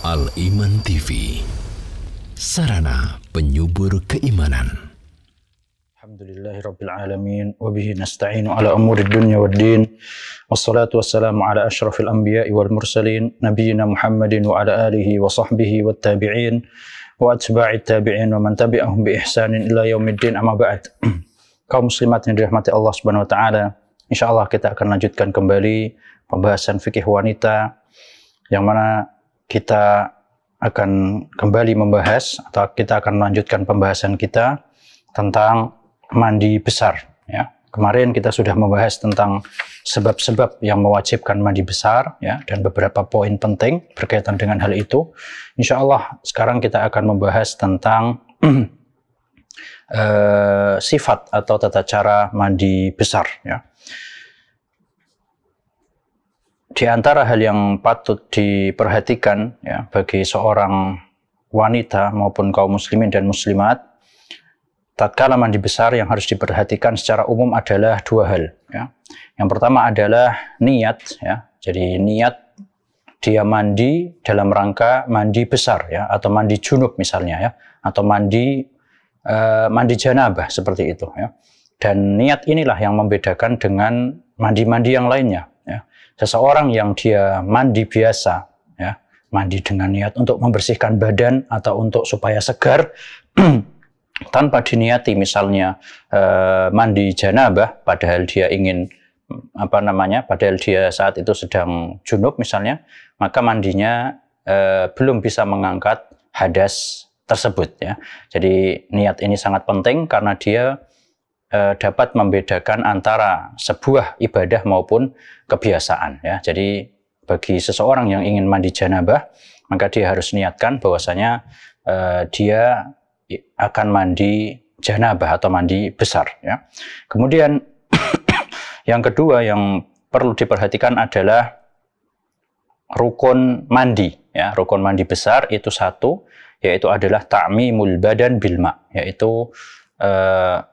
Al-Iman TV, sarana penyubur keimanan. Alhamdulillahirabbil alamin wa bihi nasta'inu ala umuri dunya waddin. Wassalatu wassalamu ala asyrafil anbiya'i wal mursalin nabiyyina Muhammadin wa ala alihi wa sahbihi wat tabi'in wa atba'it tabi'in wa man tabi'ahum bi ihsanin ila yaumiddin, amma ba'd. Kaum muslimat yang dirahmati Allah Subhanahu wa taala, insyaallah kita akan lanjutkan kembali pembahasan fikih wanita, yang mana kita akan kembali membahas atau kita akan melanjutkan pembahasan kita tentang mandi besar. Ya, kemarin kita sudah membahas tentang sebab-sebab yang mewajibkan mandi besar, ya, dan beberapa poin penting berkaitan dengan hal itu. Insya Allah sekarang kita akan membahas tentang sifat atau tata cara mandi besar. Ya. Di antara hal yang patut diperhatikan, ya, bagi seorang wanita maupun kaum muslimin dan muslimat tatkala mandi besar, yang harus diperhatikan secara umum adalah dua hal. Ya. Yang pertama adalah niat. Ya. Jadi niat dia mandi dalam rangka mandi besar, ya, atau mandi junub misalnya, ya, atau mandi janabah seperti itu. Ya. Dan niat inilah yang membedakan dengan mandi-mandi yang lainnya. Ya. Seseorang yang dia mandi biasa, ya, mandi dengan niat untuk membersihkan badan atau untuk supaya segar, tanpa diniati misalnya mandi janabah, padahal dia ingin padahal dia saat itu sedang junub misalnya, maka mandinya belum bisa mengangkat hadas tersebut. Ya. Jadi niat ini sangat penting karena dia dapat membedakan antara sebuah ibadah maupun kebiasaan. Ya. Jadi bagi seseorang yang ingin mandi janabah, maka dia harus niatkan bahwasanya dia akan mandi janabah atau mandi besar. Ya. Kemudian yang kedua yang perlu diperhatikan adalah rukun mandi. Ya. Rukun mandi besar itu satu, yaitu adalah ta'mimul badan bilma, yaitu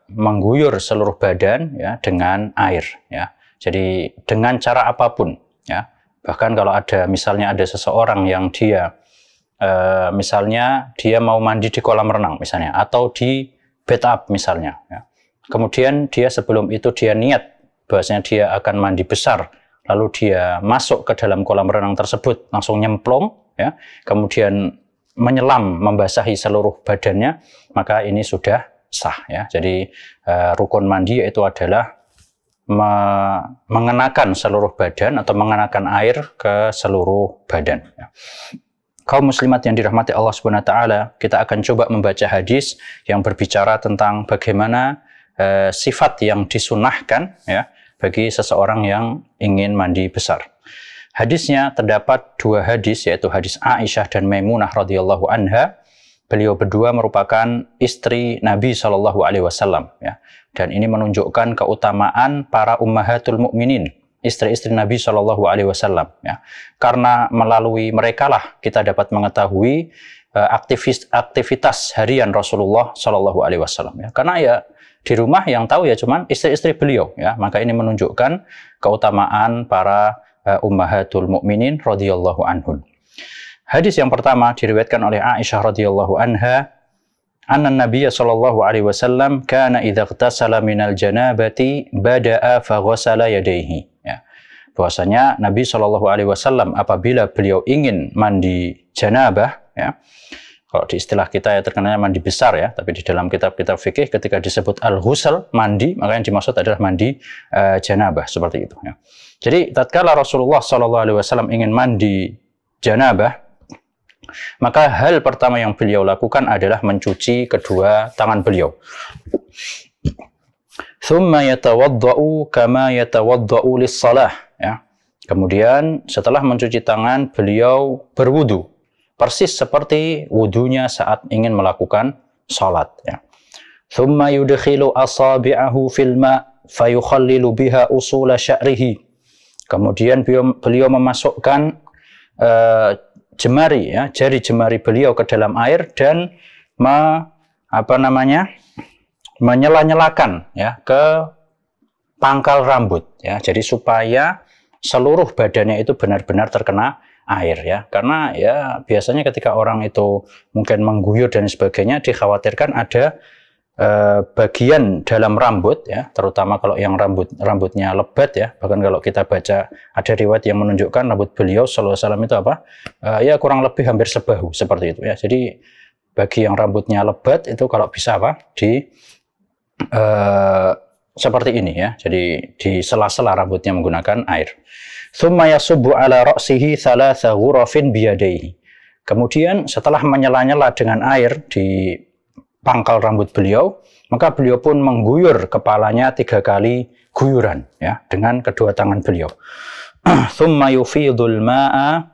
mengguyur seluruh badan, ya, dengan air. Ya. Jadi dengan cara apapun. Ya. Bahkan kalau misalnya ada seseorang yang dia misalnya dia mau mandi di kolam renang misalnya, atau di bathtub misalnya, ya. Kemudian dia sebelum itu dia niat bahwasanya dia akan mandi besar, lalu dia masuk ke dalam kolam renang tersebut langsung nyemplung, ya, kemudian menyelam membasahi seluruh badannya, maka ini sudah sah. Ya. Jadi rukun mandi itu adalah mengenakan seluruh badan atau mengenakan air ke seluruh badan. Ya. Kaum muslimat yang dirahmati Allah Subhanahu wa taala, kita akan coba membaca hadis yang berbicara tentang bagaimana sifat yang disunahkan, ya, bagi seseorang yang ingin mandi besar. Hadisnya terdapat dua hadis, yaitu hadis Aisyah dan Maimunah radhiyallahu anha. Beliau berdua merupakan istri Nabi Shallallahu Alaihi Wasallam, ya. Dan ini menunjukkan keutamaan para ummahatul mukminin, istri-istri Nabi Shallallahu Alaihi Wasallam, ya. Karena melalui merekalah kita dapat mengetahui aktivitas harian Rasulullah Shallallahu Alaihi Wasallam. Ya. Karena ya di rumah yang tahu ya cuman istri-istri beliau, ya. Maka ini menunjukkan keutamaan para ummahatul mukminin radhiyallahu anhun. Hadis yang pertama diriwayatkan oleh Aisyah radhiyallahu anha, anna Nabiy sallallahu alaihi wasallam kana idza ightasala minal janabati bada'a fa ghassala yadayhi. Ya. Bahwasanya Nabi sallallahu alaihi wasallam apabila beliau ingin mandi janabah, ya. Kalau di istilah kita ya terkenalnya mandi besar, ya, tapi di dalam kitab-kitab fikih ketika disebut al-ghusl, mandi, maka yang dimaksud adalah mandi janabah, seperti itu, ya. Jadi tatkala Rasulullah sallallahu alaihi wasallam ingin mandi janabah, maka hal pertama yang beliau lakukan adalah mencuci kedua tangan beliau. Tsumma yatawaddau kama yatawaddau lis-shalah, ya. Kemudian setelah mencuci tangan, beliau berwudu persis seperti wudunya saat ingin melakukan salat, ya. Tsumma yudkhilu asabi'ahu fil ma' fayukhallilu biha usula sya'rihi. Kemudian beliau memasukkan jemari, ya, jari jemari beliau ke dalam air dan menyela-nyelakan, ya, ke pangkal rambut, ya. Jadi supaya seluruh badannya itu benar-benar terkena air ya. Karena ya biasanya ketika orang itu mungkin mengguyur dan sebagainya, dikhawatirkan ada bagian dalam rambut ya, terutama kalau yang rambutnya lebat ya. Bahkan kalau kita baca ada riwayat yang menunjukkan rambut beliau sallallahu alaihi wasallam itu apa? Ya kurang lebih hampir sebahu seperti itu ya. Jadi bagi yang rambutnya lebat itu kalau bisa apa? Seperti ini ya. Jadi di sela-sela rambutnya menggunakan air. Tsumma yasubbu ala ra'sihi thalatha ghurafin biyadaihi. Kemudian setelah menyela-nyela dengan air di pangkal rambut beliau, maka beliau pun mengguyur kepalanya 3 kali guyuran ya dengan kedua tangan beliau. Tsumma yufidul ma'a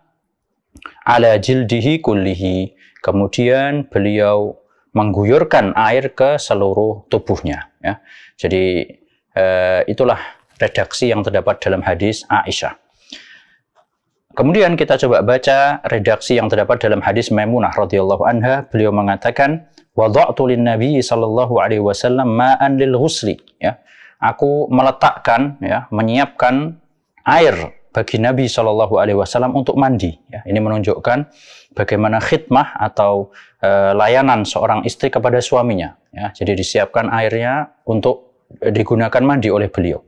ala jildihi kullihi. Kemudian beliau mengguyurkan air ke seluruh tubuhnya ya. Jadi itulah redaksi yang terdapat dalam hadis Aisyah. Kemudian kita coba baca redaksi yang terdapat dalam hadis Maimunah radhiyallahu anha. Beliau mengatakan, wada'tu lin-nabi sallallahu alaihi wasallam ma'an lil ghusli ya. Aku meletakkan ya, menyiapkan air bagi Nabi sallallahu alaihi wasallam untuk mandi ya. Ini menunjukkan bagaimana khidmah atau layanan seorang istri kepada suaminya ya. Jadi disiapkan airnya untuk digunakan mandi oleh beliau.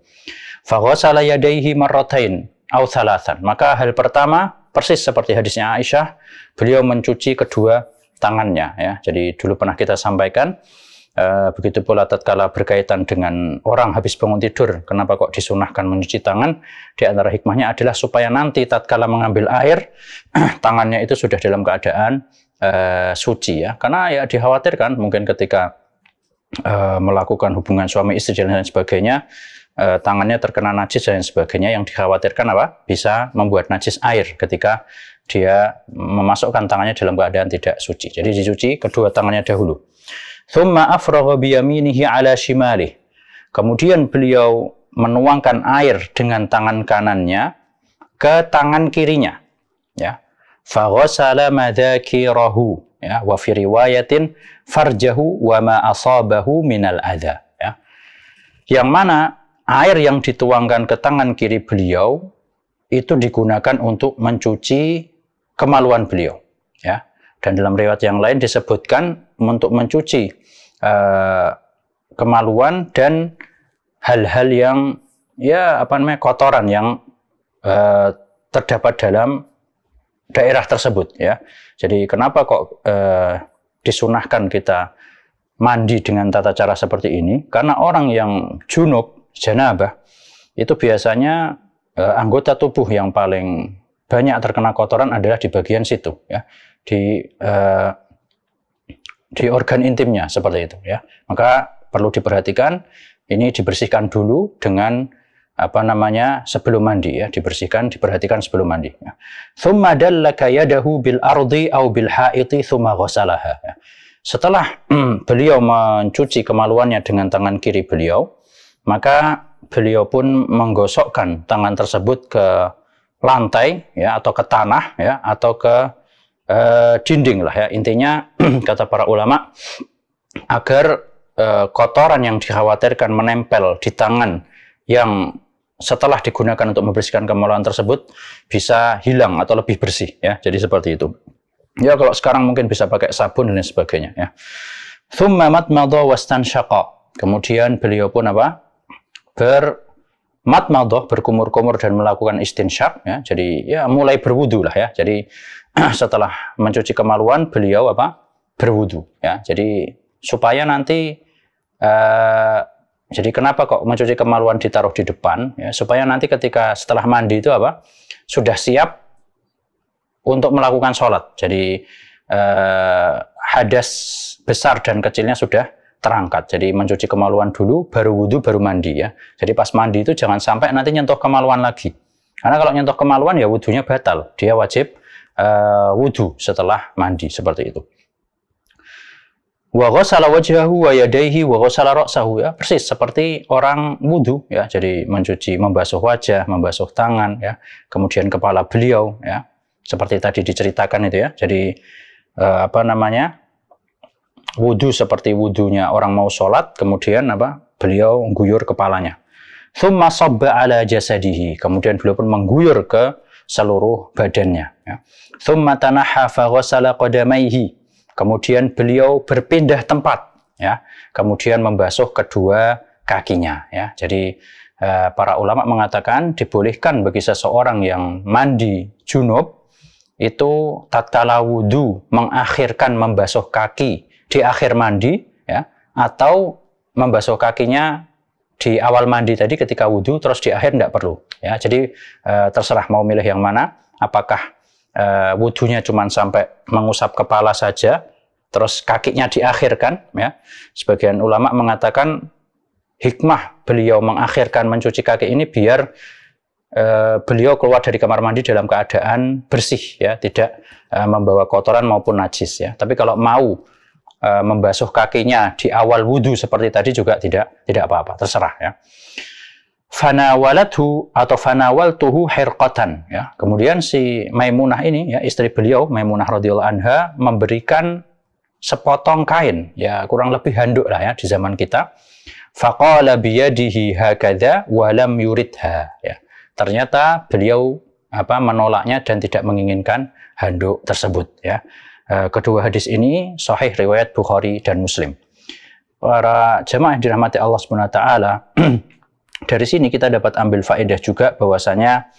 Fa ghassala yadayhi marratain aw thalathan. Maka hal pertama persis seperti hadisnya Aisyah, beliau mencuci kedua tangannya ya. Jadi dulu pernah kita sampaikan begitu pula tatkala berkaitan dengan orang habis bangun tidur, kenapa kok disunahkan mencuci tangan? Di antara hikmahnya adalah supaya nanti tatkala mengambil air tangannya itu sudah dalam keadaan suci ya. Karena ya dikhawatirkan mungkin ketika melakukan hubungan suami istri dan lain sebagainya, tangannya terkena najis dan sebagainya, yang dikhawatirkan apa? Bisa membuat najis air ketika dia memasukkan tangannya dalam keadaan tidak suci. Jadi dicuci kedua tangannya dahulu. Tsumma afragha biyaminihi ala shimalih. Kemudian beliau menuangkan air dengan tangan kanannya ke tangan kirinya. Ya. Fa ghassala madakirahu ya, wa fi riwayatin farjahu wa ma asabahu minal adza ya. Yang mana air yang dituangkan ke tangan kiri beliau itu digunakan untuk mencuci kemaluan beliau ya. Dan dalam riwayat yang lain disebutkan untuk mencuci kemaluan dan hal-hal yang ya kotoran yang terdapat dalam daerah tersebut ya. Jadi kenapa kok disunahkan kita mandi dengan tata cara seperti ini? Karena orang yang junub, janabah, itu biasanya anggota tubuh yang paling banyak terkena kotoran adalah di bagian situ ya, di organ intimnya seperti itu ya. Maka perlu diperhatikan, ini dibersihkan dulu dengan sebelum mandi ya, diperhatikan sebelum mandi ya. Tsumma dallaka yadahu bil ardi aw bil haiti tsumma ghassalaha ya. Setelah beliau mencuci kemaluannya dengan tangan kiri beliau, maka beliau pun menggosokkan tangan tersebut ke lantai ya, atau ke tanah ya, atau ke dinding lah ya. Intinya kata para ulama, agar kotoran yang dikhawatirkan menempel di tangan yang setelah digunakan untuk membersihkan kemaluan tersebut bisa hilang atau lebih bersih ya. Jadi seperti itu. Ya kalau sekarang mungkin bisa pakai sabun dan sebagainya ya. Tsumma matmadha wastanshaqa. Kemudian beliau pun bermatmadhah, berkumur-kumur dan melakukan istinsyak ya. Jadi ya mulai berwudu lah ya. Jadi setelah mencuci kemaluan beliau berwudu ya. Jadi supaya nanti jadi kenapa kok mencuci kemaluan ditaruh di depan ya, supaya nanti ketika setelah mandi itu sudah siap untuk melakukan sholat. Jadi hadas besar dan kecilnya sudah terangkat. Jadi mencuci kemaluan dulu, baru wudu, baru mandi ya. Jadi pas mandi itu jangan sampai nanti nyentuh kemaluan lagi. Karena kalau nyentuh kemaluan ya wudunya batal. Dia wajib wudu setelah mandi seperti itu. Wa ghassala wajhahu wa yadayhi wa ghassala ra'sahu ya, persis seperti orang wudu ya. Jadi membasuh wajah, membasuh tangan ya, kemudian kepala beliau ya. Seperti tadi diceritakan itu ya. Jadi wudu seperti wudunya orang mau sholat, kemudian beliau mengguyur kepalanya. Tsumma sabba ala jasadihi, kemudian beliau pun mengguyur ke seluruh badannya. Ya. Tsumma tanaha faghasala qadamaihi. Kemudian beliau berpindah tempat, ya. Kemudian membasuh kedua kakinya. Ya. Jadi para ulama mengatakan dibolehkan bagi seseorang yang mandi junub itu tatkala wudu mengakhirkan membasuh kaki di akhir mandi, ya, atau membasuh kakinya di awal mandi tadi ketika wudhu, terus di akhir tidak perlu. Ya, jadi terserah mau milih yang mana. Apakah wudhunya cuma sampai mengusap kepala saja, terus kakinya diakhirkan. Ya. Sebagian ulama mengatakan hikmah beliau mengakhirkan mencuci kaki ini biar beliau keluar dari kamar mandi dalam keadaan bersih, ya, tidak membawa kotoran maupun najis. Ya. Tapi kalau mau membasuh kakinya di awal wudhu seperti tadi juga tidak apa-apa, terserah, ya. Fanawalathu atau fanawaltuhu hirqatan, ya. Kemudian si Maimunah ini, ya, istri beliau Maimunah radhiyallahu anha memberikan sepotong kain, ya, kurang lebih handuk lah, ya, di zaman kita. Faqala biyadihi hakadha wa lam yuridha, ya. Ternyata beliau menolaknya dan tidak menginginkan handuk tersebut, ya. Kedua hadis ini sahih riwayat Bukhari dan Muslim. Para jemaah yang dirahmati Allah Subhanahu wa taala, dari sini kita dapat ambil faedah juga bahwasanya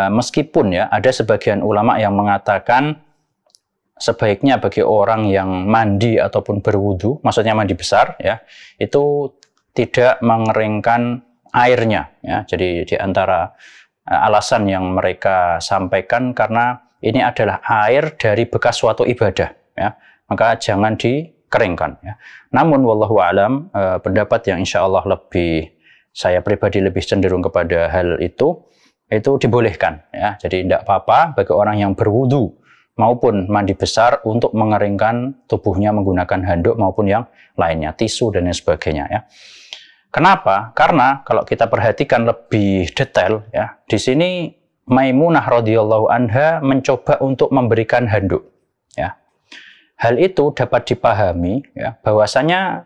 meskipun, ya, ada sebagian ulama yang mengatakan sebaiknya bagi orang yang mandi ataupun berwudu, maksudnya mandi besar, ya, itu tidak mengeringkan airnya, ya. Jadi di antara alasan yang mereka sampaikan karena ini adalah air dari bekas suatu ibadah, ya, maka jangan dikeringkan. Ya. Namun, wallahu a'lam, pendapat yang insya Allah saya pribadi lebih cenderung kepada hal itu dibolehkan. Ya. Jadi tidak apa-apa bagi orang yang berwudu maupun mandi besar untuk mengeringkan tubuhnya menggunakan handuk maupun yang lainnya, tisu dan lain sebagainya. Ya. Kenapa? Karena kalau kita perhatikan lebih detail, ya, di sini Maimunah radhiyallahu anha mencoba untuk memberikan handuk. Ya. Hal itu dapat dipahami, ya, bahwasanya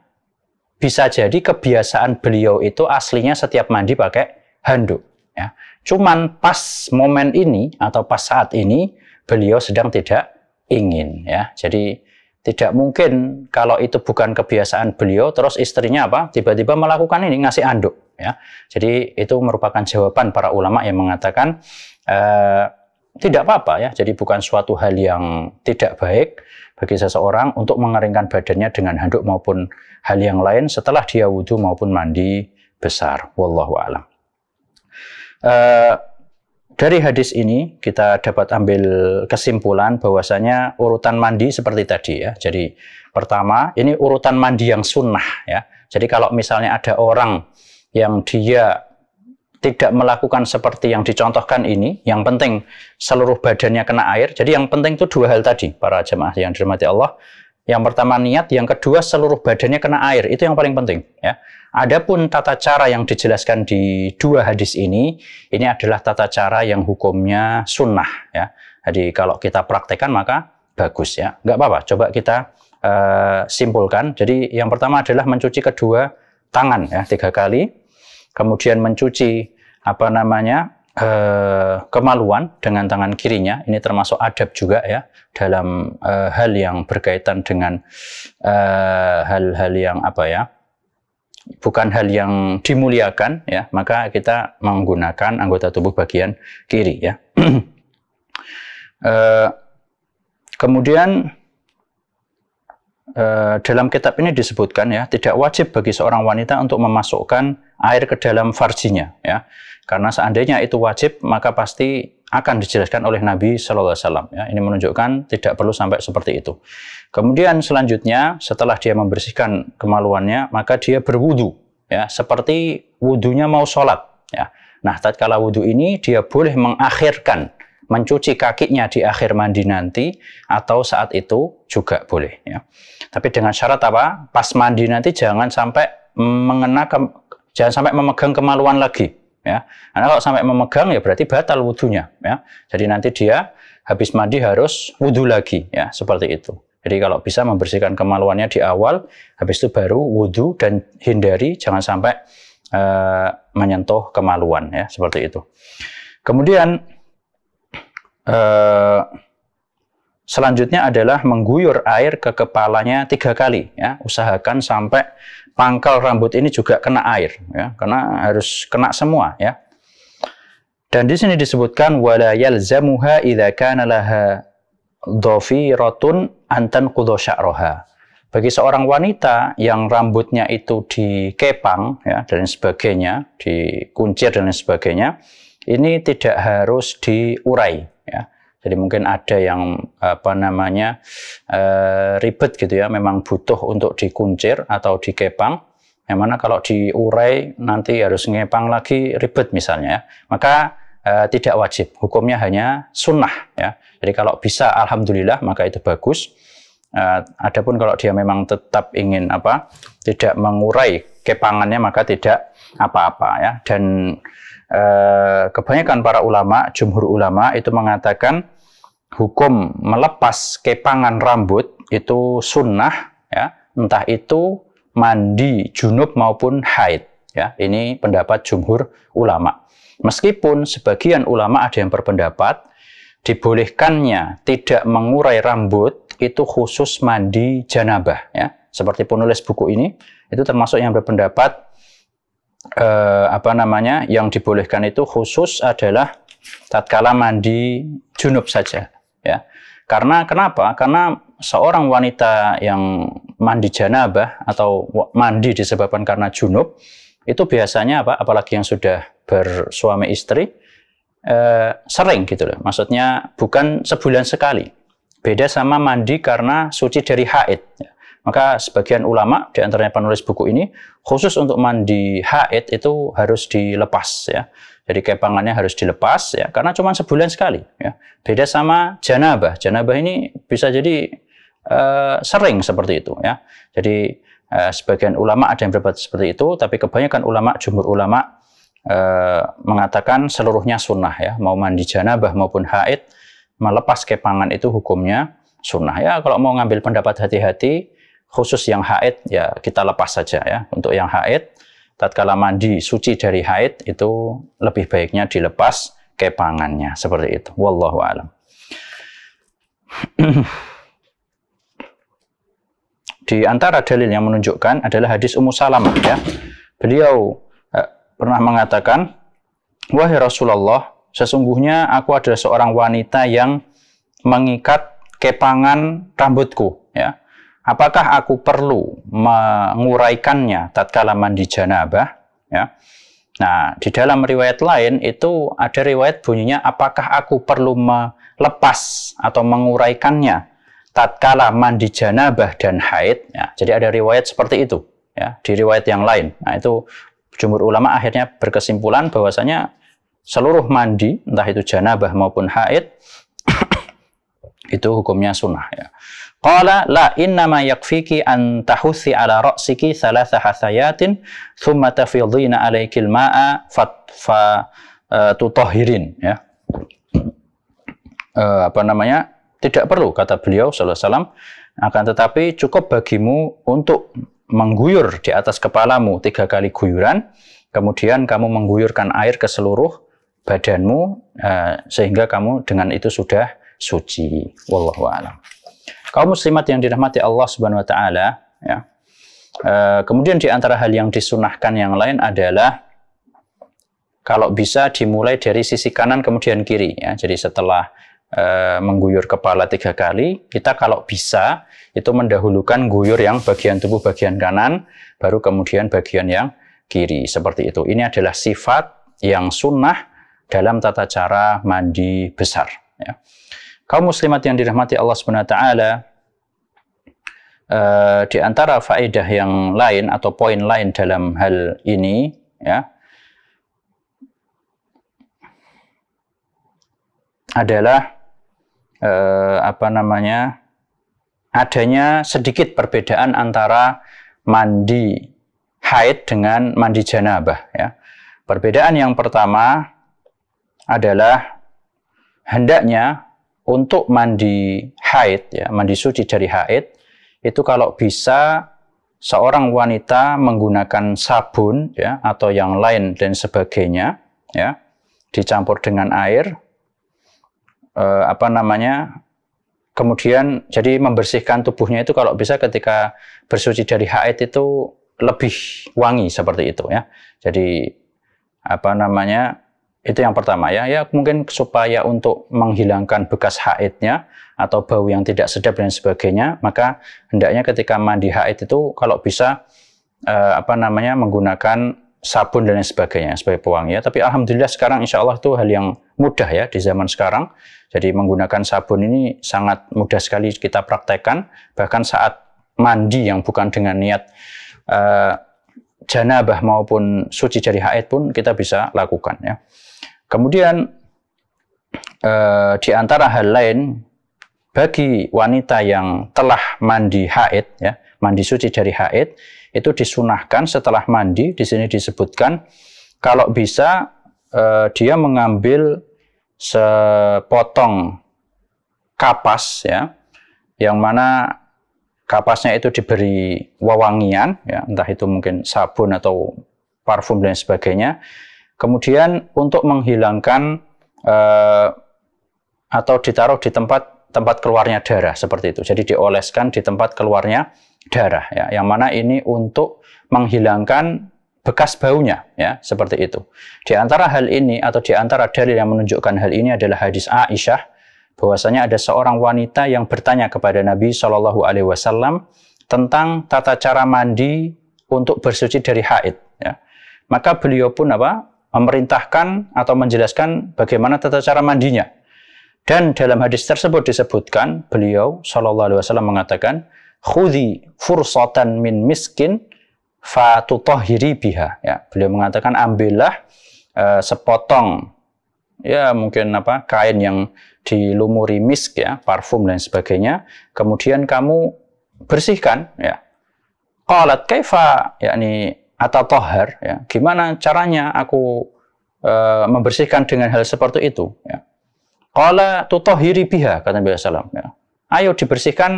bisa jadi kebiasaan beliau itu aslinya setiap mandi pakai handuk. Ya. Cuman pas momen ini atau pas saat ini beliau sedang tidak ingin. Ya. Jadi tidak mungkin kalau itu bukan kebiasaan beliau, terus istrinya tiba-tiba melakukan ini, ngasih handuk. Ya. Jadi itu merupakan jawaban para ulama yang mengatakan tidak apa-apa, ya. Jadi bukan suatu hal yang tidak baik bagi seseorang untuk mengeringkan badannya dengan handuk maupun hal yang lain setelah dia wudhu maupun mandi besar. Wallahu a'lam. Dari hadis ini kita dapat ambil kesimpulan bahwasanya urutan mandi seperti tadi, ya. Jadi pertama, ini urutan mandi yang sunnah, ya. Jadi kalau misalnya ada orang yang dia tidak melakukan seperti yang dicontohkan ini, yang penting seluruh badannya kena air. Jadi yang penting itu dua hal tadi, para jemaah yang dirahmati Allah. Yang pertama niat, yang kedua seluruh badannya kena air. Itu yang paling penting, ya. Adapun tata cara yang dijelaskan di dua hadis ini adalah tata cara yang hukumnya sunnah, ya. Jadi kalau kita praktekkan maka bagus, ya. Nggak apa-apa, coba kita simpulkan. Jadi yang pertama adalah mencuci kedua tangan, ya, 3 kali. Kemudian mencuci kemaluan dengan tangan kirinya. Ini termasuk adab juga, ya, dalam hal yang berkaitan dengan hal-hal yang bukan hal yang dimuliakan, ya, maka kita menggunakan anggota tubuh bagian kiri, ya. Kemudian dalam kitab ini disebutkan, ya, tidak wajib bagi seorang wanita untuk memasukkan air ke dalam farjinya, ya, karena seandainya itu wajib maka pasti akan dijelaskan oleh Nabi Shallallahu Alaihi Wasallam. Ya, ini menunjukkan tidak perlu sampai seperti itu. Kemudian selanjutnya setelah dia membersihkan kemaluannya maka dia berwudu, ya, seperti wudunya mau sholat. Ya. Nah, tatkala wudu ini dia boleh mengakhirkan mencuci kakinya di akhir mandi nanti atau saat itu juga boleh, ya. Tapi dengan syarat pas mandi nanti jangan sampai memegang kemaluan lagi, ya. Karena kalau sampai memegang ya berarti batal wudunya, ya. Jadi nanti dia habis mandi harus wudu lagi, ya, seperti itu. Jadi kalau bisa membersihkan kemaluannya di awal, habis itu baru wudu dan hindari jangan sampai menyentuh kemaluan, ya, seperti itu. Kemudian selanjutnya adalah mengguyur air ke kepalanya 3 kali. Ya. Usahakan sampai pangkal rambut ini juga kena air, ya. Karena harus kena semua. Ya. Dan di sini disebutkan wala yalzamuha idza kana laha dhafiratun an tanqudha sya'raha. Bagi seorang wanita yang rambutnya itu dikepang, ya, dan sebagainya, dikuncir dan sebagainya, ini tidak harus diurai. Ya. Jadi mungkin ada yang ribet gitu ya, memang butuh untuk dikuncir atau dikepang. Yang mana kalau diurai nanti harus ngepang lagi ribet misalnya. Ya. Maka tidak wajib, hukumnya hanya sunnah. Ya. Jadi kalau bisa alhamdulillah maka itu bagus. Adapun kalau dia memang tetap ingin tidak mengurai kepangannya maka tidak apa-apa ya. Dan kebanyakan para ulama, jumhur ulama itu mengatakan hukum melepas kepangan rambut itu sunnah ya, entah itu mandi junub maupun haid ya. Ini pendapat jumhur ulama. Meskipun sebagian ulama ada yang berpendapat dibolehkannya tidak mengurai rambut itu khusus mandi janabah ya. Seperti penulis buku ini itu termasuk yang berpendapat yang dibolehkan itu khusus adalah tatkala mandi junub saja ya. Karena kenapa? Karena seorang wanita yang mandi janabah atau mandi disebabkan karena junub itu biasanya apalagi yang sudah bersuami istri sering gitu loh. Maksudnya bukan sebulan sekali. Beda sama mandi karena suci dari haid ya. Maka sebagian ulama, di antaranya penulis buku ini, khusus untuk mandi haid itu harus dilepas ya. Jadi kepangannya harus dilepas ya, karena cuma sebulan sekali ya. Beda sama janabah. Janabah ini bisa jadi sering seperti itu ya. Jadi sebagian ulama ada yang berpendapat seperti itu, tapi kebanyakan ulama, jumhur ulama mengatakan seluruhnya sunnah ya. Mau mandi janabah maupun haid, melepas kepangan itu hukumnya sunnah ya. Kalau mau ngambil pendapat hati-hati, khusus yang haid ya kita lepas saja ya. Untuk yang haid, tatkala mandi suci dari haid itu lebih baiknya dilepas kepangannya seperti itu. Wallahu a'lam. Di antara dalil yang menunjukkan adalah hadis Ummu Salamah ya. Beliau pernah mengatakan, wahai Rasulullah, sesungguhnya aku adalah seorang wanita yang mengikat kepangan rambutku ya. Apakah aku perlu menguraikannya tatkala mandi janabah? Ya. Nah, di dalam riwayat lain itu ada riwayat bunyinya, apakah aku perlu melepas atau menguraikannya tatkala mandi janabah dan haid? Ya, jadi ada riwayat seperti itu ya, di riwayat yang lain. Nah, itu jumhur ulama akhirnya berkesimpulan bahwasanya seluruh mandi, entah itu janabah maupun haid, itu hukumnya sunnah ya. Qala la innama yakfiki an tahussi ala ra'siki thalatha hathayatin thumma tafidhina alaikil ma'a tutahhirin ya. Tidak perlu, kata beliau sallallahu alaihi wasallam, akan tetapi cukup bagimu untuk mengguyur di atas kepalamu 3 kali guyuran, kemudian kamu mengguyurkan air ke seluruh badanmu sehingga kamu dengan itu sudah suci. Wallahu a'lam. Kaum muslimat yang dirahmati Allah Subhanahu wa taala ya. Kemudian di antara hal yang disunahkan yang lain adalah kalau bisa dimulai dari sisi kanan kemudian kiri ya. Jadi setelah mengguyur kepala 3 kali, kita kalau bisa itu mendahulukan guyur yang bagian tubuh bagian kanan, baru kemudian bagian yang kiri, seperti itu. Ini adalah sifat yang sunnah dalam tata cara mandi besar ya. Kaum muslimat yang dirahmati Allah Subhanahu wa taala, di antara faedah yang lain atau poin lain dalam hal ini ya adalah adanya sedikit perbedaan antara mandi haid dengan mandi janabah ya. Perbedaan yang pertama adalah hendaknya untuk mandi haid, ya, mandi suci dari haid, itu kalau bisa seorang wanita menggunakan sabun, ya, atau yang lain dan sebagainya, ya, dicampur dengan air, apa namanya, kemudian jadi membersihkan tubuhnya itu kalau bisa ketika bersuci dari haid itu lebih wangi seperti itu ya. Jadi apa namanya, itu yang pertama ya. Ya mungkin supaya untuk menghilangkan bekas haidnya atau bau yang tidak sedap dan sebagainya, maka hendaknya ketika mandi haid itu kalau bisa apa namanya, menggunakan sabun dan lain sebagainya sebagai pewangi ya. Tapi alhamdulillah sekarang insya Allah itu hal yang mudah ya di zaman sekarang. Jadi menggunakan sabun ini sangat mudah sekali kita praktekkan, bahkan saat mandi yang bukan dengan niat janabah maupun suci dari haid pun kita bisa lakukan ya. Kemudian di antara hal lain bagi wanita yang telah mandi haid ya, mandi suci dari haid, itu disunahkan setelah mandi, di sini disebutkan kalau bisa dia mengambil sepotong kapas ya, yang mana kapasnya itu diberi wewangian ya, entah itu mungkin sabun atau parfum dan sebagainya. Kemudian untuk menghilangkan atau ditaruh di tempat keluarnya darah seperti itu. Jadi dioleskan di tempat keluarnya darah ya, yang mana ini untuk menghilangkan bekas baunya ya, seperti itu. Di antara hal ini atau di antara dalil yang menunjukkan hal ini adalah hadis Aisyah, bahwasanya ada seorang wanita yang bertanya kepada Nabi Shallallahu Alaihi Wasallam tentang tata cara mandi untuk bersuci dari haid ya. Maka beliau pun memerintahkan atau menjelaskan bagaimana tata cara mandinya. Dan dalam hadis tersebut disebutkan beliau Shallallahu Alaihi Wasallam mengatakan, khudhi fursatan min miskin fatutahhiri biha ya. Beliau mengatakan ambillah sepotong ya, mungkin kain yang dilumuri misk ya, parfum dan sebagainya, kemudian kamu bersihkan ya. Qalat kaifa yakni atatahhar ya, gimana caranya aku membersihkan dengan hal seperti itu ya. Qala tutahhiri biha, kata Nabi sallallahu alaihi wasallam ya. Ayo dibersihkan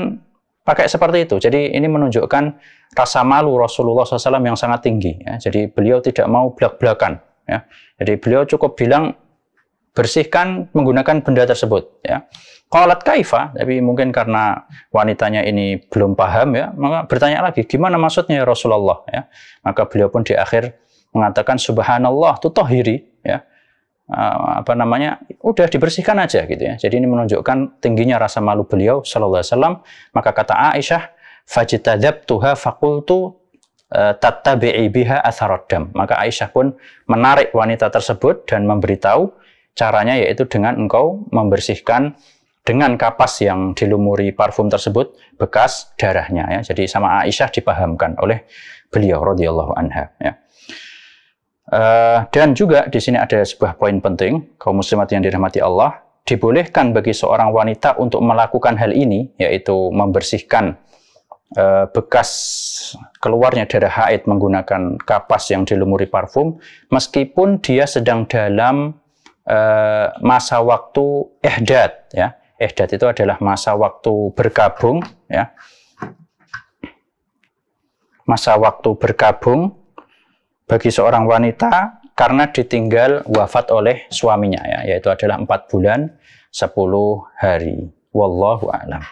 pakai seperti itu. Jadi ini menunjukkan rasa malu Rasulullah SAW yang sangat tinggi ya. Jadi beliau tidak mau belak-belakan ya. Jadi beliau cukup bilang bersihkan menggunakan benda tersebut ya. Qalat kaifa, tapi mungkin karena wanitanya ini belum paham ya, maka bertanya lagi, gimana maksudnya ya Rasulullah ya. Maka beliau pun di akhir mengatakan subhanallah tutahhiri ya. Apa namanya, udah dibersihkan aja gitu ya. Jadi ini menunjukkan tingginya rasa malu beliau sallallahu alaihi wasallam. Maka kata Aisyah, fajtadzabtuha faqultu tattabi'i biha atharad dam. Maka Aisyah pun menarik wanita tersebut dan memberitahu caranya, yaitu dengan engkau membersihkan dengan kapas yang dilumuri parfum tersebut bekas darahnya ya. Jadi sama Aisyah dipahamkan oleh beliau radhiyallahu anha ya. Dan juga di sini ada sebuah poin penting, kaum muslimat yang dirahmati Allah, dibolehkan bagi seorang wanita untuk melakukan hal ini, yaitu membersihkan bekas keluarnya darah haid menggunakan kapas yang dilumuri parfum, meskipun dia sedang dalam masa waktu ihdad ya. Ihdad itu adalah masa waktu berkabung ya. Masa waktu berkabung bagi seorang wanita karena ditinggal wafat oleh suaminya ya, yaitu adalah 4 bulan 10 hari. Wallahu a'lam.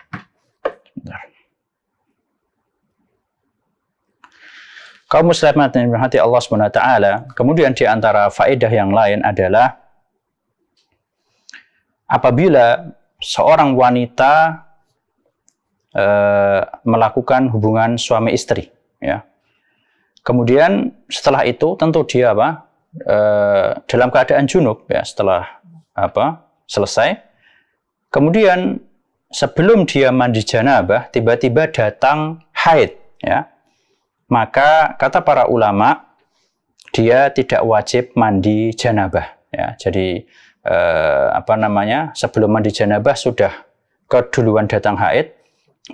Kaum muslimat yang dirahmati Allah Subhanahu wa taala, kemudian di antara faedah yang lain adalah apabila seorang wanita melakukan hubungan suami istri ya. Kemudian setelah itu tentu dia dalam keadaan junub ya, setelah selesai. Kemudian sebelum dia mandi janabah tiba-tiba datang haid ya. Maka kata para ulama dia tidak wajib mandi janabah ya. Jadi sebelum mandi janabah sudah keduluan datang haid,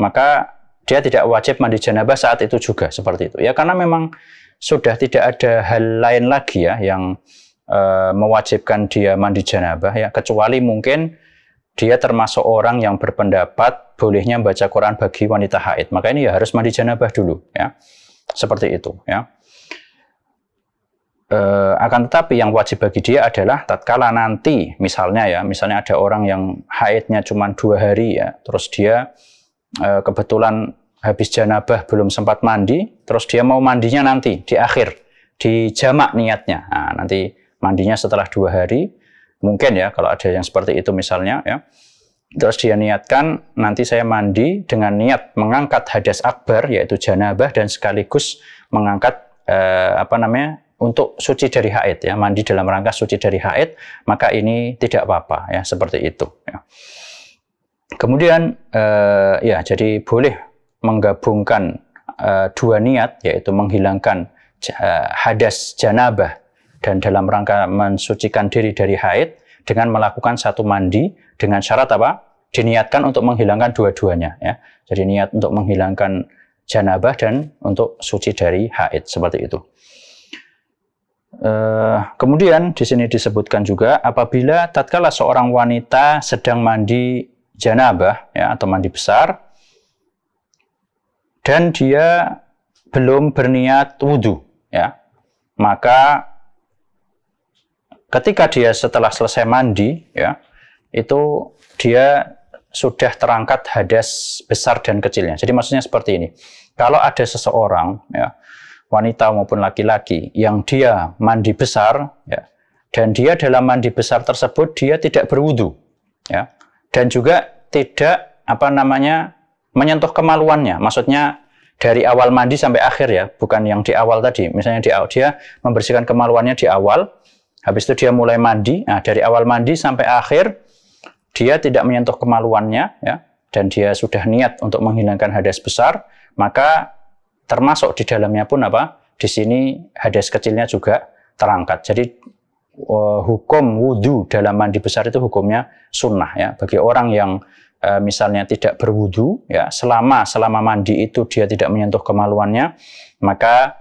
maka dia tidak wajib mandi janabah saat itu juga seperti itu ya, karena memang sudah tidak ada hal lain lagi ya yang mewajibkan dia mandi janabah ya, kecuali mungkin dia termasuk orang yang berpendapat bolehnya baca Quran bagi wanita haid, maka ini ya harus mandi janabah dulu ya, seperti itu ya. Akan tetapi yang wajib bagi dia adalah tatkala nanti misalnya ada orang yang haidnya cuma 2 hari ya, terus dia kebetulan habis janabah belum sempat mandi, terus dia mau mandinya nanti di akhir, di jamak niatnya. Nah, nanti mandinya setelah 2 hari, mungkin ya kalau ada yang seperti itu misalnya ya. Terus dia niatkan nanti saya mandi dengan niat mengangkat hadas akbar yaitu janabah dan sekaligus mengangkat untuk suci dari haid ya, mandi dalam rangka suci dari haid, maka ini tidak apa-apa ya, seperti itu ya. Kemudian jadi boleh menggabungkan 2 niat, yaitu menghilangkan hadas janabah dan dalam rangka mensucikan diri dari haid dengan melakukan satu mandi dengan syarat apa? Diniatkan untuk menghilangkan dua-duanya ya. Jadi niat untuk menghilangkan janabah dan untuk suci dari haid, seperti itu. Kemudian di sini disebutkan juga apabila tatkala seorang wanita sedang mandi janabah ya, atau mandi besar dan dia belum berniat wudhu ya, maka ketika dia setelah selesai mandi ya, itu dia sudah terangkat hadas besar dan kecilnya. Jadi maksudnya seperti ini, kalau ada seseorang ya, wanita maupun laki-laki yang dia mandi besar ya, dan dia dalam mandi besar tersebut dia tidak berwudhu ya, dan juga tidak menyentuh kemaluannya, maksudnya dari awal mandi sampai akhir ya, bukan yang di awal tadi. Misalnya dia membersihkan kemaluannya di awal, habis itu dia mulai mandi. Nah, dari awal mandi sampai akhir dia tidak menyentuh kemaluannya ya, dan dia sudah niat untuk menghilangkan hadas besar, maka termasuk di dalamnya pun di sini hadas kecilnya juga terangkat. Jadi hukum wudhu dalam mandi besar itu hukumnya sunnah ya, bagi orang yang misalnya tidak berwudu ya, selama mandi itu dia tidak menyentuh kemaluannya, maka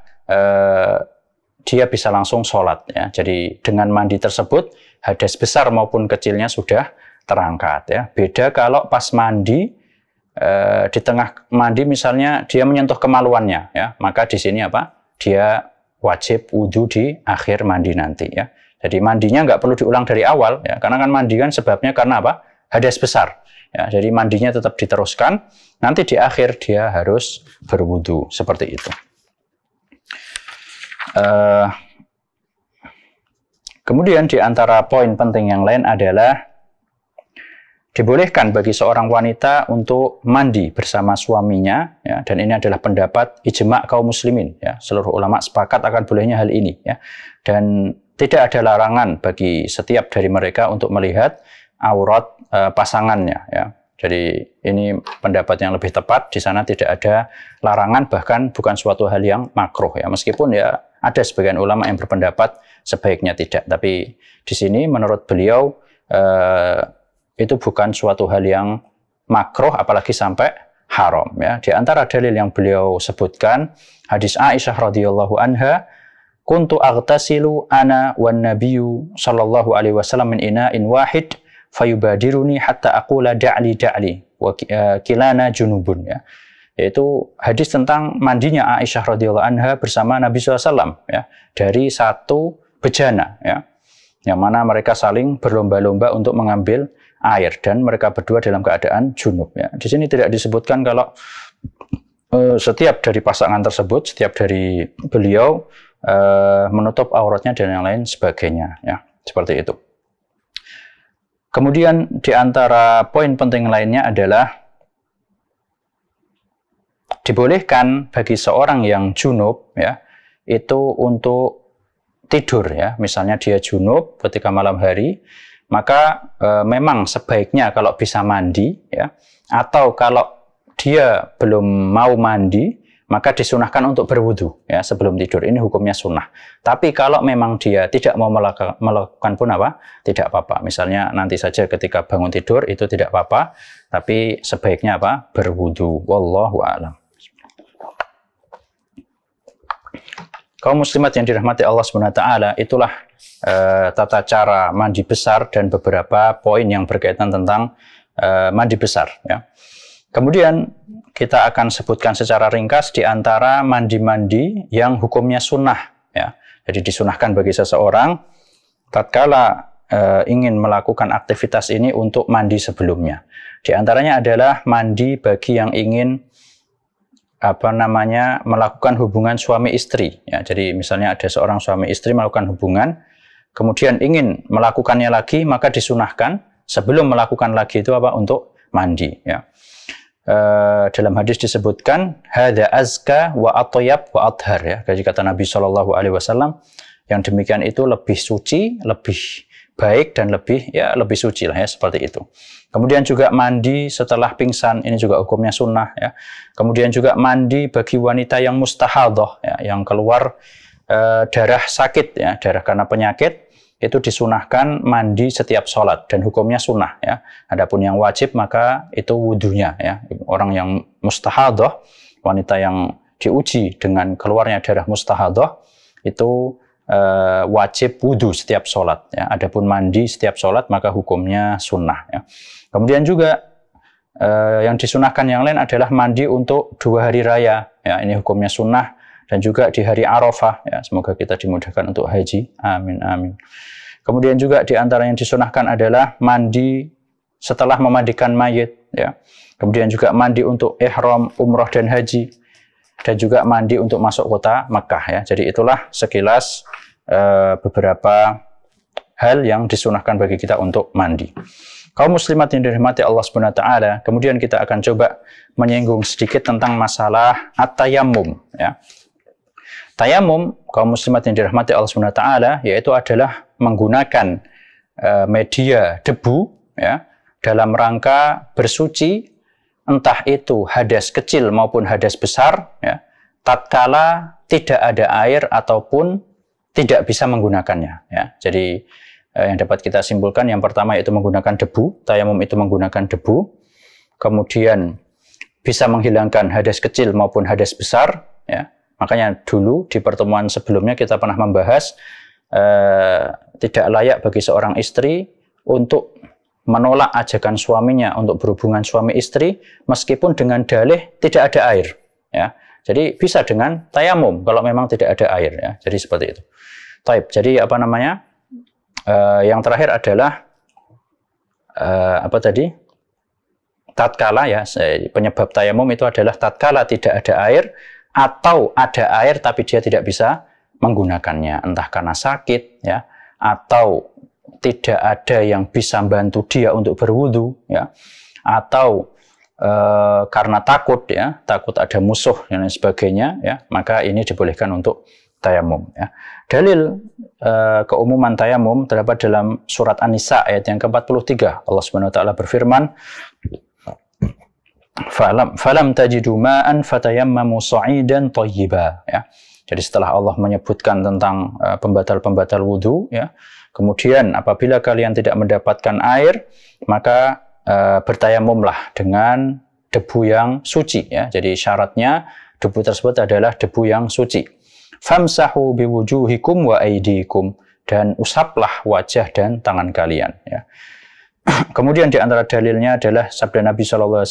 dia bisa langsung sholat ya. Jadi dengan mandi tersebut hadas besar maupun kecilnya sudah terangkat ya. Beda kalau pas mandi di tengah mandi misalnya dia menyentuh kemaluannya ya, maka di sini dia wajib wudu di akhir mandi nanti ya. Jadi mandinya nggak perlu diulang dari awal ya, karena kan mandi kan sebabnya karena hadas besar. Ya, jadi mandinya tetap diteruskan, nanti di akhir dia harus berwudu, seperti itu. Kemudian di antara poin penting yang lain adalah dibolehkan bagi seorang wanita untuk mandi bersama suaminya, ya, dan ini adalah pendapat ijma' kaum muslimin. Ya, seluruh ulama sepakat akan bolehnya hal ini. Ya, dan tidak ada larangan bagi setiap dari mereka untuk melihat aurat pasangannya ya. Jadi ini pendapat yang lebih tepat, di sana tidak ada larangan, bahkan bukan suatu hal yang makruh ya. Meskipun ya ada sebagian ulama yang berpendapat sebaiknya tidak, tapi di sini menurut beliau itu bukan suatu hal yang makruh apalagi sampai haram ya. Di antara dalil yang beliau sebutkan hadis Aisyah radhiyallahu anha, kuntu aghtasilu ana wan nabiyyu sallallahu alaihi wasallam min ina'in wahid fayubadiruni hatta aqula da'li wa kilana junubun ya. Yaitu hadis tentang mandinya Aisyah radhiyallahu anha bersama Nabi SAW ya, dari satu bejana ya, yang mana mereka saling berlomba-lomba untuk mengambil air dan mereka berdua dalam keadaan junub ya. Di sini tidak disebutkan kalau setiap dari pasangan tersebut, setiap dari beliau menutup auratnya dan yang lain sebagainya ya, seperti itu. Kemudian di antara poin penting lainnya adalah dibolehkan bagi seorang yang junub ya, itu untuk tidur ya. Misalnya dia junub ketika malam hari, maka memang sebaiknya kalau bisa mandi ya, atau kalau dia belum mau mandi, maka disunahkan untuk berwudu ya sebelum tidur. Ini hukumnya sunnah. Tapi kalau memang dia tidak mau melakukan pun tidak apa-apa. Misalnya nanti saja ketika bangun tidur itu tidak apa-apa, tapi sebaiknya berwudu. Wallahu a'lam. Kaum muslimat yang dirahmati Allah Subhanahu wa taala, itulah tata cara mandi besar dan beberapa poin yang berkaitan tentang mandi besar ya. Kemudian kita akan sebutkan secara ringkas di antara mandi-mandi yang hukumnya sunnah ya. Jadi disunahkan bagi seseorang tatkala ingin melakukan aktivitas ini untuk mandi sebelumnya. Di antaranya adalah mandi bagi yang ingin melakukan hubungan suami istri. Ya, jadi misalnya ada seorang suami istri melakukan hubungan, kemudian ingin melakukannya lagi, maka disunahkan sebelum melakukan lagi itu untuk mandi. Ya. Dalam hadis disebutkan hadza azka wa atyab wa athhar, ya. Jadi kata Nabi SAW, yang demikian itu lebih suci, lebih baik dan lebih suci lah, ya, seperti itu. Kemudian juga mandi setelah pingsan, ini juga hukumnya sunnah, ya. Kemudian juga mandi bagi wanita yang mustahadhah, ya, yang keluar darah sakit, ya, darah karena penyakit, itu disunahkan mandi setiap sholat dan hukumnya sunnah, ya. Adapun yang wajib maka itu wudunya, ya. Orang yang mustahadhah, wanita yang diuji dengan keluarnya darah mustahadhah, itu wajib wudu setiap sholat, ya. Adapun mandi setiap sholat maka hukumnya sunnah, ya. Kemudian juga yang disunahkan yang lain adalah mandi untuk 2 hari raya, ya. Ini hukumnya sunnah, dan juga di hari Arafah, ya. Semoga kita dimudahkan untuk haji, amin amin. Kemudian juga di antara yang disunahkan adalah mandi setelah memandikan mayit, ya. Kemudian juga mandi untuk ihram umroh dan haji, dan juga mandi untuk masuk kota Makkah, ya. Jadi itulah sekilas beberapa hal yang disunahkan bagi kita untuk mandi. Kaum muslimat yang dirahmati Allah Subhanahu wa taala, kemudian kita akan coba menyinggung sedikit tentang masalah at-tayammum, ya. Tayamum, kaum muslimat yang dirahmati Allah Subhanahu wa taala, yaitu adalah menggunakan media debu, ya, dalam rangka bersuci, entah itu hadas kecil maupun hadas besar, ya, tatkala tidak ada air ataupun tidak bisa menggunakannya, ya. Jadi yang dapat kita simpulkan yang pertama yaitu menggunakan debu. Tayamum itu menggunakan debu, kemudian bisa menghilangkan hadas kecil maupun hadas besar, ya. Makanya dulu di pertemuan sebelumnya kita pernah membahas tidak layak bagi seorang istri untuk menolak ajakan suaminya untuk berhubungan suami istri meskipun dengan dalih tidak ada air, ya. Jadi bisa dengan tayamum kalau memang tidak ada air, ya. Jadi seperti itu. Taib. Jadi yang terakhir adalah tatkala, ya, penyebab tayamum itu adalah tatkala tidak ada air atau ada air tapi dia tidak bisa menggunakannya, entah karena sakit, ya, atau tidak ada yang bisa bantu dia untuk berwudu, ya, atau karena takut, ya, takut ada musuh dan lain sebagainya, ya, maka ini dibolehkan untuk tayamum, ya. Dalil keumuman tayamum terdapat dalam surat An-Nisa ayat yang ke-43. Allah Subhanahu wa taala berfirman, falam tajidu ma'an fatayammamu sa'idan thayyiba, ya. Jadi setelah Allah menyebutkan tentang pembatal-pembatal wudu, ya, kemudian apabila kalian tidak mendapatkan air, maka bertayamumlah dengan debu yang suci, ya. Jadi syaratnya debu tersebut adalah debu yang suci. Famsahu biwujuhikum wa aydikum, dan usaplah wajah dan tangan kalian, ya. Kemudian di antara dalilnya adalah sabda Nabi SAW,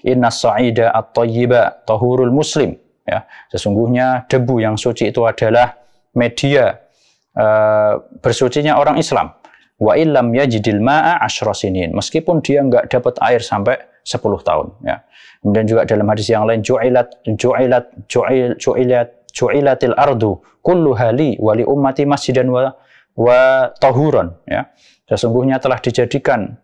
inna sa'ida at-tayyiba tahurul muslim, ya. Sesungguhnya debu yang suci itu adalah media bersucinya orang Islam. Wa illam yajidil ma'a 10 sinin, meskipun dia nggak dapat air sampai 10 tahun, ya. Kemudian juga dalam hadis yang lain, ju'ilatil ardu kulluha li wa li ummati masjidan wa tahuran, ya. Sesungguhnya telah dijadikan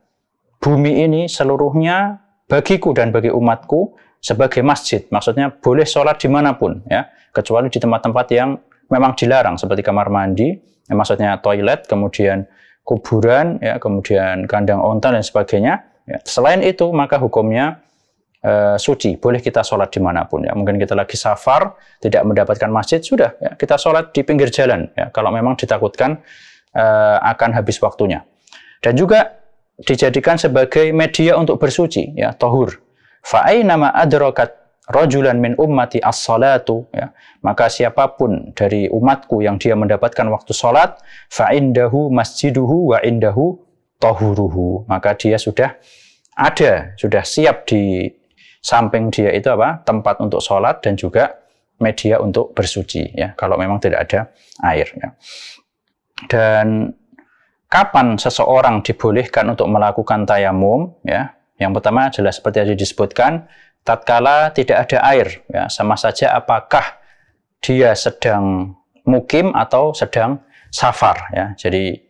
bumi ini seluruhnya bagiku dan bagi umatku sebagai masjid. Maksudnya boleh sholat dimanapun, ya, kecuali di tempat-tempat yang memang dilarang seperti kamar mandi, ya, maksudnya toilet, kemudian kuburan, ya, kemudian kandang onta dan sebagainya, ya. Selain itu maka hukumnya suci, boleh kita sholat dimanapun, ya. Mungkin kita lagi safar tidak mendapatkan masjid, sudah, ya, kita sholat di pinggir jalan, ya, kalau memang ditakutkan akan habis waktunya. Dan juga dijadikan sebagai media untuk bersuci, ya, tahur. Fa'ainama adrakat rajulan min ummati as-salatu, ya, maka siapapun dari umatku yang dia mendapatkan waktu sholat, fa'indahu masjiduhu wa indahu tahuruhu, maka dia sudah siap di samping dia itu tempat untuk sholat dan juga media untuk bersuci ya, kalau memang tidak ada air ya. Dan kapan seseorang dibolehkan untuk melakukan tayamum ya? Yang pertama adalah seperti yang disebutkan, tatkala tidak ada air ya, sama saja apakah dia sedang mukim atau sedang safar ya. Jadi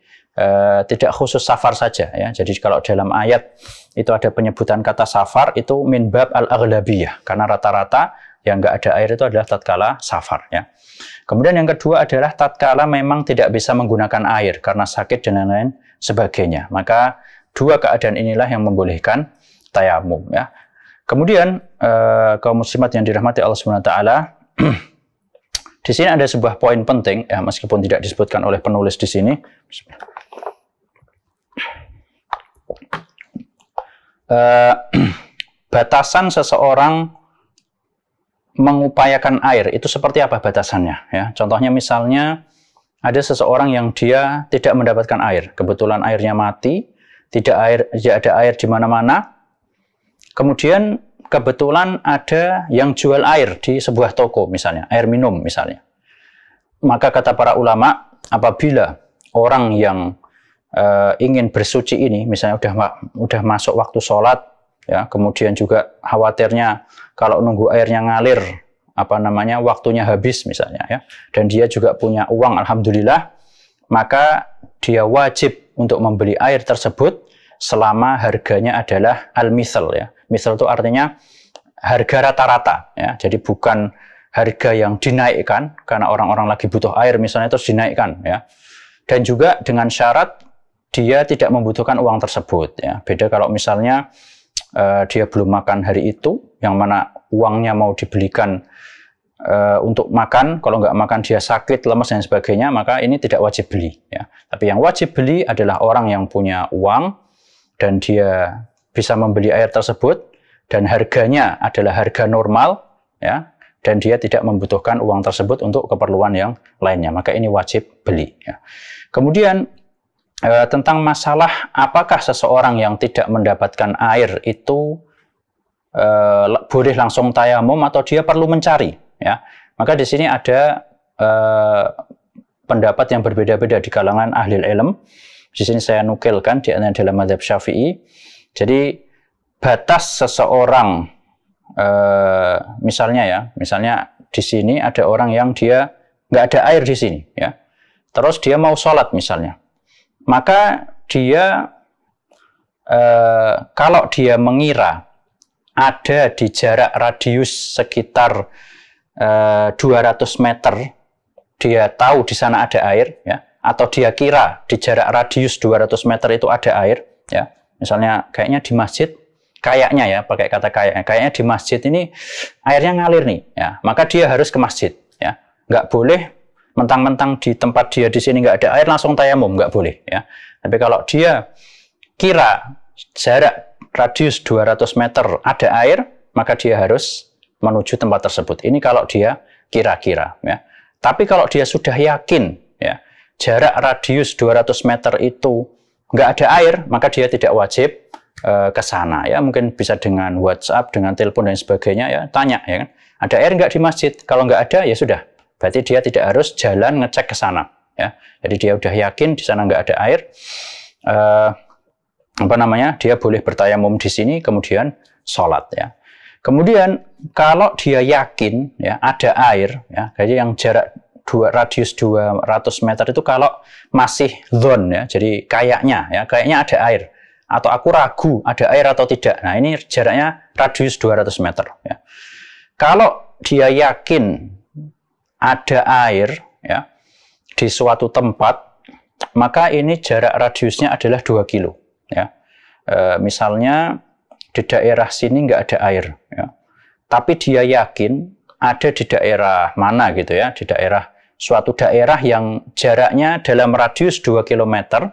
tidak khusus safar saja ya. Jadi kalau dalam ayat itu ada penyebutan kata safar, itu min bab al-aghlabiyah, karena rata-rata yang nggak ada air itu adalah tatkala safar ya. Kemudian yang kedua adalah tatkala memang tidak bisa menggunakan air karena sakit dan lain-lain sebagainya. Maka dua keadaan inilah yang membolehkan tayamum ya. Kemudian kaum muslimat yang dirahmati Allah Subhanahu wa taala, di sini ada sebuah poin penting ya, meskipun tidak disebutkan oleh penulis di sini. Batasan seseorang mengupayakan air itu seperti apa batasannya ya? Contohnya misalnya ada seseorang yang dia tidak mendapatkan air, kebetulan airnya mati, tidak ada air di mana-mana. Kemudian kebetulan ada yang jual air di sebuah toko misalnya, air minum misalnya. Maka kata para ulama, apabila orang yang ingin bersuci ini, misalnya udah masuk waktu sholat, ya, kemudian juga khawatirnya kalau nunggu airnya ngalir, waktunya habis misalnya, ya, dan dia juga punya uang, alhamdulillah, maka dia wajib untuk membeli air tersebut selama harganya adalah al-mithal, ya. Mithal itu artinya harga rata-rata, ya, jadi bukan harga yang dinaikkan karena orang-orang lagi butuh air misalnya terus dinaikkan, ya. Dan juga dengan syarat dia tidak membutuhkan uang tersebut ya. Beda kalau misalnya dia belum makan hari itu, yang mana uangnya mau dibelikan untuk makan, kalau nggak makan dia sakit, lemas dan sebagainya, maka ini tidak wajib beli ya. Tapi yang wajib beli adalah orang yang punya uang dan dia bisa membeli air tersebut dan harganya adalah harga normal ya, dan dia tidak membutuhkan uang tersebut untuk keperluan yang lainnya, maka ini wajib beli ya. Kemudian tentang masalah apakah seseorang yang tidak mendapatkan air itu boleh langsung tayamum atau dia perlu mencari ya. Maka di sini ada pendapat yang berbeda-beda di kalangan ahli ilmu. Di sini saya nukilkan di dalam mazhab Syafi'i. Jadi batas seseorang misalnya di sini ada orang yang dia nggak ada air di sini ya. Terus dia mau sholat misalnya. Maka dia kalau dia mengira ada di jarak radius sekitar 200 meter, dia tahu di sana ada air ya, atau dia kira di jarak radius 200 meter itu ada air ya. Misalnya kayaknya di masjid, kayaknya ya, pakai kata kayaknya di masjid ini airnya ngalir nih ya, maka dia harus ke masjid ya. Nggak boleh mentang-mentang di tempat dia di sini nggak ada air langsung tayamum, nggak boleh ya. Tapi kalau dia kira jarak radius 200 meter ada air, maka dia harus menuju tempat tersebut. Ini kalau dia kira-kira ya. Tapi kalau dia sudah yakin ya, jarak radius 200 meter itu nggak ada air, maka dia tidak wajib ke sana ya. Mungkin bisa dengan WhatsApp, dengan telepon dan sebagainya ya, tanya ya kan, ada air nggak di masjid? Kalau nggak ada ya sudah. Berarti dia tidak harus jalan ngecek ke sana ya. Jadi dia udah yakin di sana nggak ada air, dia boleh bertayamum di sini kemudian sholat ya. Kemudian kalau dia yakin ya ada air ya, jadi yang jarak radius 200 meter itu kalau masih zon ya, jadi kayaknya ada air, atau aku ragu ada air atau tidak. Nah ini jaraknya radius 200 meter ya. Kalau dia yakin ada air ya di suatu tempat, maka ini jarak radiusnya adalah 2 kilo ya. Misalnya di daerah sini nggak ada air ya, tapi dia yakin ada di daerah mana gitu ya, di daerah suatu daerah yang jaraknya dalam radius 2 km,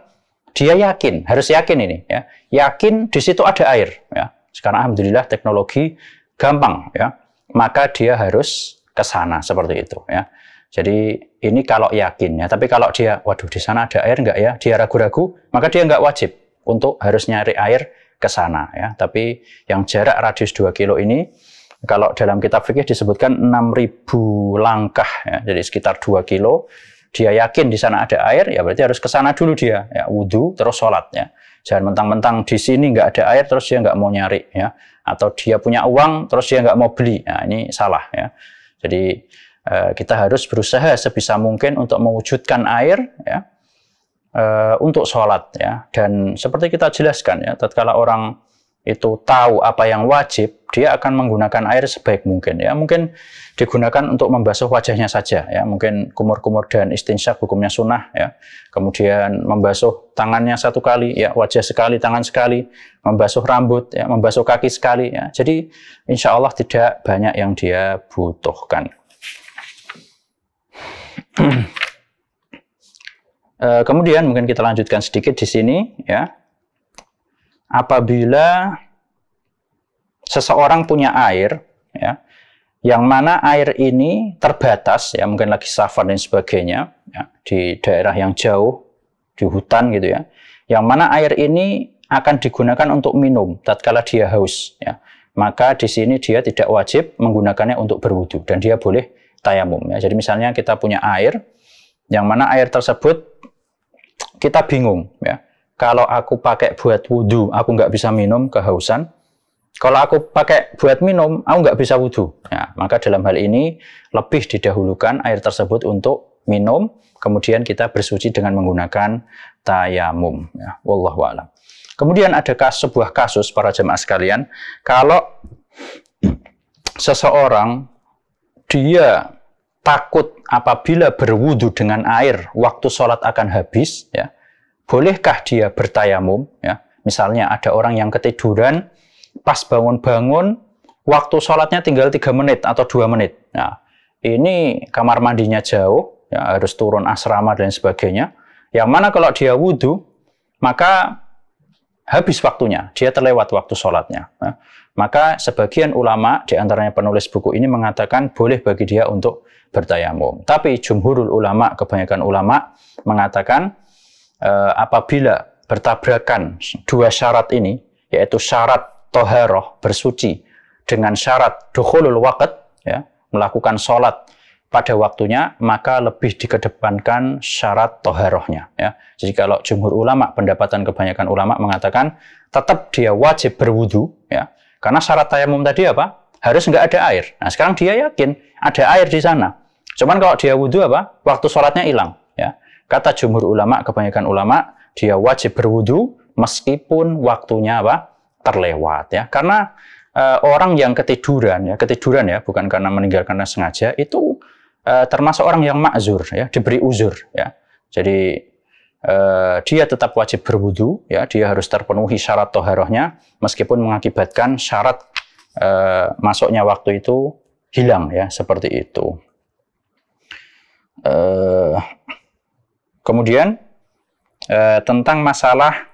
dia yakin, harus yakin ini ya, yakin di situ ada air ya. Sekarang alhamdulillah teknologi gampang ya, maka dia harus ke sana seperti itu ya. Jadi ini kalau yakin ya. Tapi kalau dia, waduh di sana ada air nggak ya, dia ragu-ragu, maka dia nggak wajib untuk harus nyari air ke sana ya. Tapi yang jarak radius 2 kilo ini Kalau dalam kitab fikih disebutkan 6.000 langkah, ya, jadi sekitar 2 kilo. Dia yakin di sana ada air, ya berarti harus ke sana dulu dia, ya, wudhu terus sholat, ya. Jangan mentang-mentang di sini nggak ada air terus dia nggak mau nyari, ya. Atau dia punya uang terus dia nggak mau beli, nah ini salah, ya. Jadi kita harus berusaha sebisa mungkin untuk mewujudkan air, ya, untuk sholat, ya. Dan seperti kita jelaskan, ya, tatkala orang itu tahu apa yang wajib, dia akan menggunakan air sebaik mungkin, ya. Mungkin digunakan untuk membasuh wajahnya saja, ya. Mungkin kumur-kumur dan istinsyak hukumnya sunnah, ya. Kemudian membasuh tangannya 1 kali, ya, wajah sekali, tangan sekali, membasuh rambut, ya, membasuh kaki sekali, ya. Jadi insya Allah tidak banyak yang dia butuhkan. Kemudian mungkin kita lanjutkan sedikit di sini, ya. Apabila seseorang punya air, ya, yang mana air ini terbatas, ya, mungkin lagi safar dan sebagainya, ya, di daerah yang jauh, di hutan gitu, ya, yang mana air ini akan digunakan untuk minum tatkala dia haus, ya, maka di sini dia tidak wajib menggunakannya untuk berwudu dan dia boleh tayamum, ya. Jadi misalnya kita punya air, yang mana air tersebut kita bingung, ya. Kalau aku pakai buat wudhu, aku nggak bisa minum, kehausan. Kalau aku pakai buat minum, aku nggak bisa wudhu. Ya, maka dalam hal ini lebih didahulukan air tersebut untuk minum, kemudian kita bersuci dengan menggunakan tayamum. Ya, wallahu a'lam. Kemudian ada sebuah kasus para jemaah sekalian, kalau seseorang dia takut apabila berwudhu dengan air, waktu sholat akan habis, ya. Bolehkah dia bertayamum? Ya, misalnya ada orang yang ketiduran, pas bangun-bangun, waktu sholatnya tinggal 3 menit atau 2 menit. Nah, ini kamar mandinya jauh, ya, harus turun asrama dan sebagainya. Yang mana kalau dia wudhu, maka habis waktunya, dia terlewat waktu sholatnya. Nah, maka sebagian ulama, diantaranya penulis buku ini mengatakan boleh bagi dia untuk bertayamum. Tapi jumhurul ulama, kebanyakan ulama mengatakan apabila bertabrakan 2 syarat ini, yaitu syarat toharoh, bersuci, dengan syarat dukhulul waqt, ya, melakukan sholat pada waktunya, maka lebih dikedepankan syarat toharohnya, ya. Jadi kalau jumhur ulama, pendapatan kebanyakan ulama mengatakan tetap dia wajib berwudu, ya, karena syarat tayamum tadi apa? Harus nggak ada air. Nah sekarang dia yakin ada air di sana. Cuman kalau dia wudu apa? Waktu sholatnya hilang, ya. Kata jumhur ulama, kebanyakan ulama, dia wajib berwudu meskipun waktunya apa? Terlewat, ya. Karena orang yang ketiduran ya, bukan karena meninggal karena sengaja, itu termasuk orang yang ma'zur, ya, diberi uzur, ya. Jadi dia tetap wajib berwudu, ya, dia harus terpenuhi syarat toharohnya meskipun mengakibatkan syarat masuknya waktu itu hilang, ya, seperti itu. Kemudian tentang masalah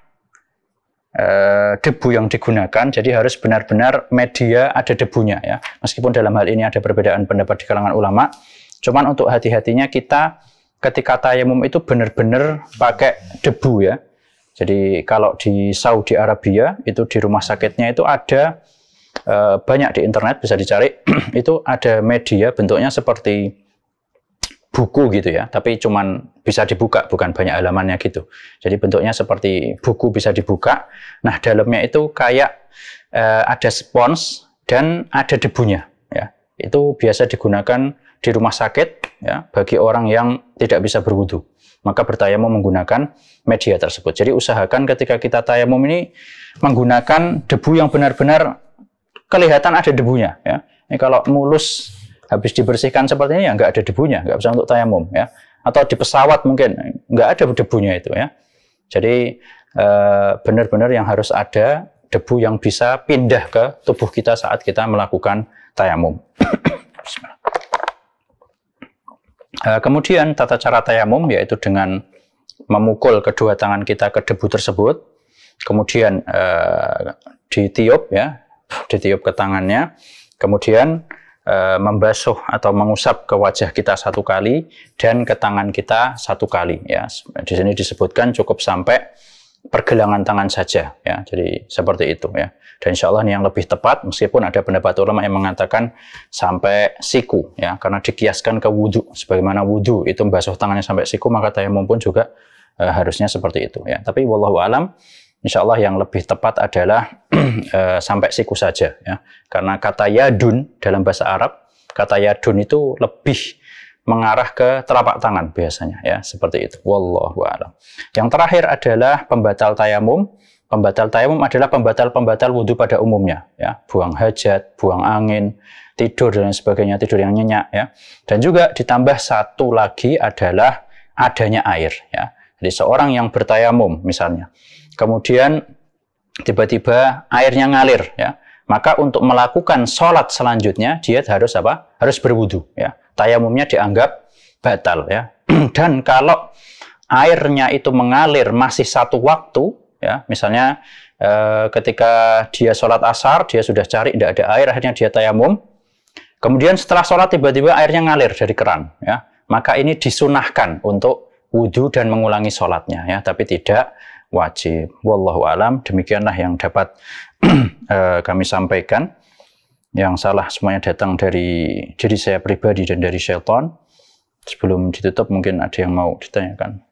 debu yang digunakan, jadi harus benar-benar media ada debunya, ya. Meskipun dalam hal ini ada perbedaan pendapat di kalangan ulama, cuman untuk hati-hatinya kita ketika tayamum itu benar-benar pakai debu, ya. Jadi kalau di Saudi Arabia itu di rumah sakitnya itu ada banyak di internet bisa dicari itu ada media bentuknya seperti buku gitu, ya, tapi cuman bisa dibuka, bukan banyak halamannya gitu. Jadi bentuknya seperti buku bisa dibuka. Nah dalamnya itu kayak ada spons dan ada debunya, ya. Itu biasa digunakan di rumah sakit, ya, bagi orang yang tidak bisa berwudu. Maka bertayamum menggunakan media tersebut. Jadi usahakan ketika kita tayamum ini menggunakan debu yang benar-benar kelihatan ada debunya, ya. Ini kalau mulus habis dibersihkan seperti ini, ya nggak ada debunya, nggak bisa untuk tayamum, ya. Atau di pesawat mungkin nggak ada debunya itu, ya. Jadi benar-benar yang harus ada debu yang bisa pindah ke tubuh kita saat kita melakukan tayamum. Kemudian tata cara tayamum yaitu dengan memukul kedua tangan kita ke debu tersebut, kemudian ditiup, ya, ditiup ke tangannya, kemudian membasuh atau mengusap ke wajah kita 1 kali dan ke tangan kita 1 kali, ya. Di sini disebutkan cukup sampai pergelangan tangan saja, ya. Jadi seperti itu, ya. Dan insya Allah ini yang lebih tepat, meskipun ada pendapat ulama yang mengatakan sampai siku, ya, karena dikiaskan ke wudhu. Sebagaimana wudhu itu membasuh tangannya sampai siku, maka tayamum pun juga harusnya seperti itu, ya. Tapi wallahu alam, insya Allah yang lebih tepat adalah sampai siku saja, ya. Karena kata yadun dalam bahasa Arab, kata yadun itu lebih mengarah ke telapak tangan biasanya, ya, seperti itu. Wallahu a'lam. Yang terakhir adalah pembatal tayamum. Pembatal tayamum adalah pembatal-pembatal wudhu pada umumnya, ya. Buang hajat, buang angin, tidur dan sebagainya, tidur yang nyenyak, ya. Dan juga ditambah satu lagi adalah adanya air, ya. Jadi seorang yang bertayamum misalnya, kemudian tiba-tiba airnya ngalir, ya. Maka untuk melakukan sholat selanjutnya dia harus apa? Harus berwudu, ya. Tayamumnya dianggap batal, ya. Dan kalau airnya itu mengalir masih satu waktu, ya, misalnya ketika dia sholat asar, dia sudah cari tidak ada air, akhirnya dia tayamum. Kemudian setelah sholat tiba-tiba airnya ngalir dari keran, ya. Maka ini disunahkan untuk wudu dan mengulangi sholatnya, ya, tapi tidak wajib. Wallahu alam, demikianlah yang dapat kami sampaikan. Yang salah semuanya datang dari diri saya pribadi dan dari syaitan. Sebelum ditutup mungkin ada yang mau ditanyakan.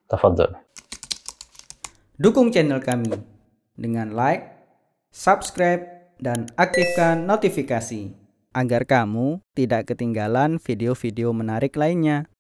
Tafadhol. Dukung channel kami dengan like, subscribe, dan aktifkan notifikasi agar kamu tidak ketinggalan video-video menarik lainnya.